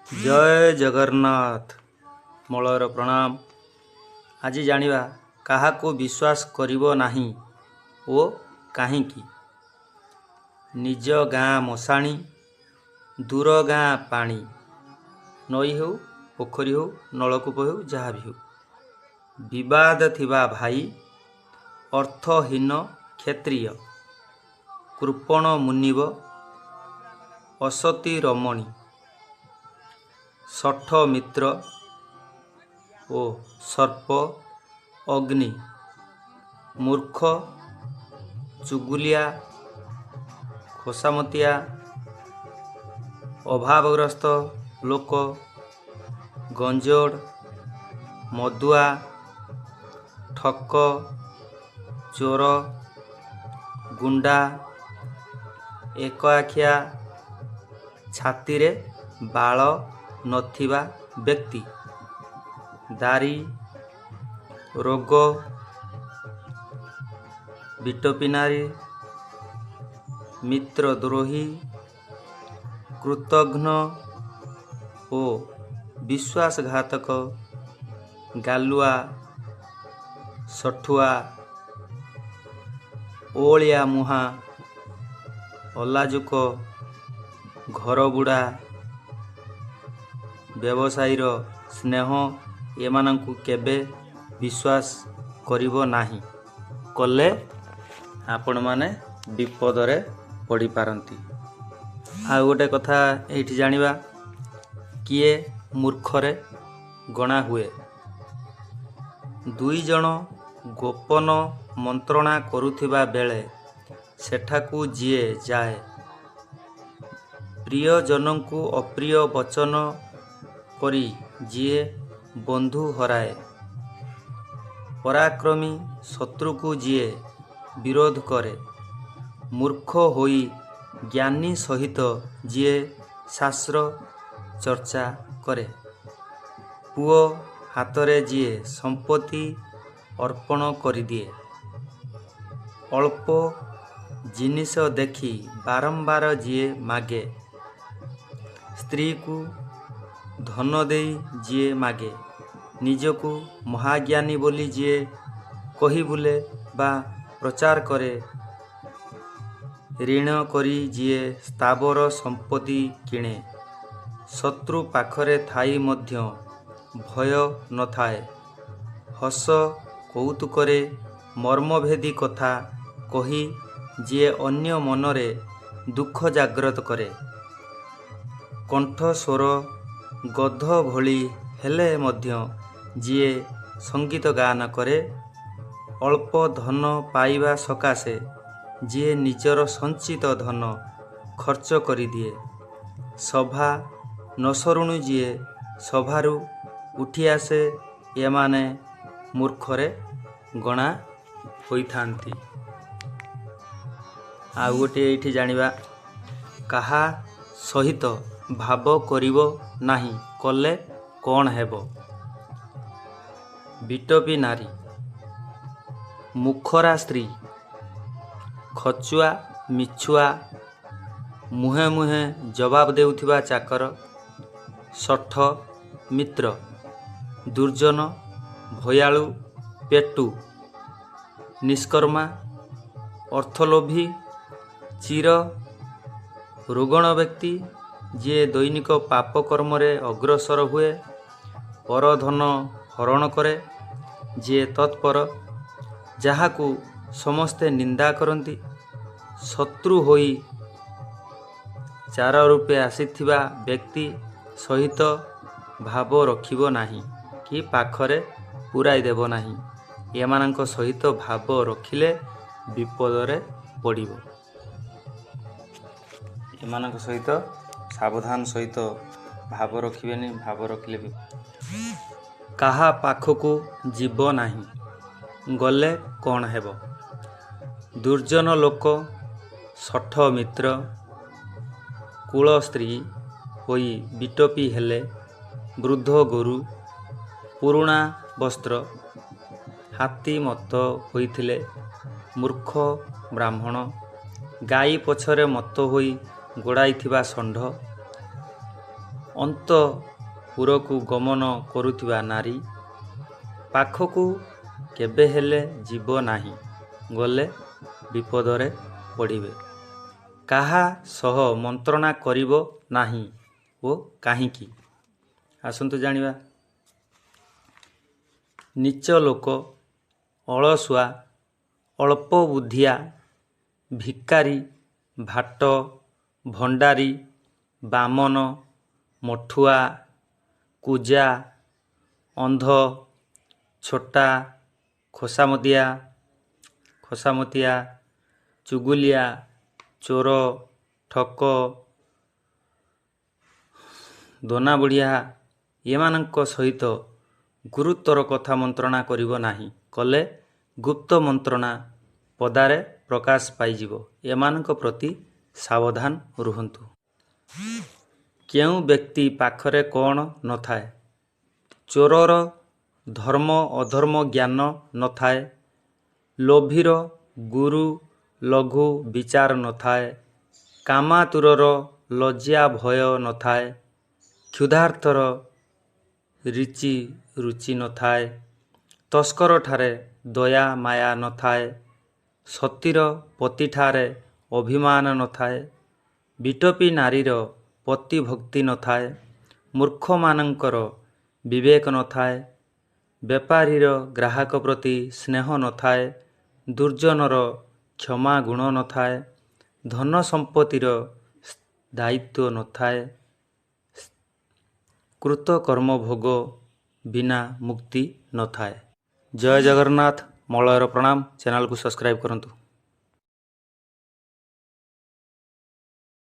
जय जगन्नाथ मलयर प्रणाम। आज जानिबा काहाको विश्वास करिबो नाही ओ काहींकी। निज गाँ मशाणी दूर गाँ पानी, नई हो पोखरी हो नलकूप हो जहाँ भी हो, विवाद थिबा भाई अर्थहीन क्षत्रिय, कृपण मुनिव असती रमणी, षठ मित्र ओ सर्प अग्नि, मूर्ख चुगुलिया खोसामतिया, अभावग्रस्त लोक, गंजोड़ मदुआ, ठक चोर, गुंडा, एक आखिया, छाती रे बाल नथिबा व्यक्ति, दारी रोग, विटोपी नारी, मित्रद्रोही, कृतघ्न ओ विश्वासघातक, गालुआ सठुआ, ओलिया मुहा, अलाजुक, घर बुढ़ा, व्यवसायीर स्नेह एमानंकु केबे विश्वास करिबो नाही। कले आपण माने विपदरे पड़ी पारंती। आ गोटे कथा एठी जानिबा, किए मूर्खरे गणा हुए। दुई जण गोपन मंत्रणा करुथिबा बेले सेठाकू जिए जाए, प्रिय जनंकु अप्रिय वचन करी जिए बंधु हराए, पराक्रमी शत्रुकु जिए विरोध करे, मूर्ख होई ज्ञानी सहित जिए शास्त्र चर्चा करे, पुओ हातरे जिए संपत्ति अर्पण करिदिए, अल्प जिनिस देखी बारंबार जिए मागे, स्त्री को धन देई जिए मागे, निजकू महाज्ञानी बोली जिए कही बुले बा प्रचार करे, ऋण करी जिए स्थावर संपत्ति किणे, शत्रु पाखरे थाई मध्य भय न थाए, हस कौतुकरे मर्मभेदी कथा कही जिए अन्य मनरे दुख जाग्रत करे, कंठ स्वर गध भली हेले मध्य जिए संगीत गान करे, अल्प धन पाइबा सकाशे जिए निजर संचित धन खर्च करी दिए, सभा नसरुणु जिए सभारू उठी आसे, एमाने मूर्खरे गणा होइथांती। आ गोटे एठी जानिबा, काहा सहित भाव करिबो नाही कले कौन हेबो। विटोपी नारी, मुखरा स्त्री, खचुआ मिछुआ, मुहे मुहे जवाब देउथिबा चाकर, षठ मित्र, दुर्जन भयालु पेटू, निष्कर्मा, अर्थलोभी, चिर रुगण व्यक्ति जे दैनिक पाप कर्मरे अग्रसर हुए, परधन हरण करे, जे तत्पर, जहाकू समस्ते निंदा करती, शत्रु होई चार रूपे आसीथिबा व्यक्ति सहित भाव रखिबो नाही कि पाखरे पुराई देबो नाही, एमानंक सहित भाव रखिले विपदरे पड़िबो। एमानंक सहित सावधान सहित भाव रखिबेनी, भाव रखिले भी काहा पाखकू जीव नाही गले कौन हेबो। दुर्जन लोक, षठ मित्र, कुल स्त्री होई विटोपी हेले, वृद्ध गोरु, पुरुणा वस्त्र, हाथी मत होइथिले, मूर्ख ब्राह्मण, गाई पछरे मत होई गोड़ाई थिबा षंढ, ଅନ୍ତଃପୁରକୁ ଗମନ କରୁଥିବା ନାରୀ ପାଖକୁ କେବେ ହେଲେ ଯିବ ନାହିଁ, ଗଲେ ବିପଦରେ ପଡ଼ିବେ। କାହା ସହ ମନ୍ତ୍ରଣା କରିବ ନାହିଁ ଓ କାହିଁକି? ଆସନ୍ତୁ ଜାଣିବା। ନୀଚ ଲୋକ, ଅଳସୁଆ, ଅଳ୍ପ ବୁଦ୍ଧିଆ, ଭିକାରୀ, ଭାଟ, ଭଣ୍ଡାରୀ, ବାମନ, ମଠୁଆ, କୁଜା, ଅନ୍ଧ, ଛୋଟା, ଖୋସାମତିଆ, ଚୁଗୁଲିଆ, ଚୋର, ଠକ, ଦନାବୁଢ଼ିଆ ଏମାନଙ୍କ ସହିତ ଗୁରୁତର କଥା ମନ୍ତ୍ରଣା କରିବ ନାହିଁ, କଲେ ଗୁପ୍ତ ମନ୍ତ୍ରଣା ପଦାରେ ପ୍ରକାଶ ପାଇଯିବ। ଏମାନଙ୍କ ପ୍ରତି ସାବଧାନ ରୁହନ୍ତୁ। କେଉଁ ବ୍ୟକ୍ତି ପାଖରେ କ'ଣ ନଥାଏ? ଚୋରର ଧର୍ମ ଅଧର୍ମ ଜ୍ଞାନ ନଥାଏ, ଲୋଭୀର ଗୁରୁ ଲଘୁ ବିଚାର ନଥାଏ, କାମାତୁରର ଲଜ୍ଜା ଭୟ ନଥାଏ, କ୍ଷୁଧାର୍ତର ରୁଚି ନଥାଏ, ତସ୍କରଠାରେ ଦୟା ମାୟା ନଥାଏ, ସତୀର ପତିଠାରେ ଅଭିମାନ ନଥାଏ, ବିଟପୀ ନାରୀର ପତିଭକ୍ତି ନଥାଏ, ମୂର୍ଖମାନଙ୍କର ବିବେକ ନଥାଏ, ବେପାରୀର ଗ୍ରାହକ ପ୍ରତି ସ୍ନେହ ନଥାଏ, ଦୁର୍ଜନର କ୍ଷମା ଗୁଣ ନଥାଏ, ଧନ ସମ୍ପତ୍ତିର ଦାୟିତ୍ୱ ନଥାଏ, କୃତକର୍ମ ଭୋଗ ବିନା ମୁକ୍ତି ନଥାଏ। ଜୟ ଜଗନ୍ନାଥ। ମଳୟର ପ୍ରଣାମ। ଚ୍ୟାନେଲକୁ ସବସ୍କ୍ରାଇବ୍ କରନ୍ତୁ।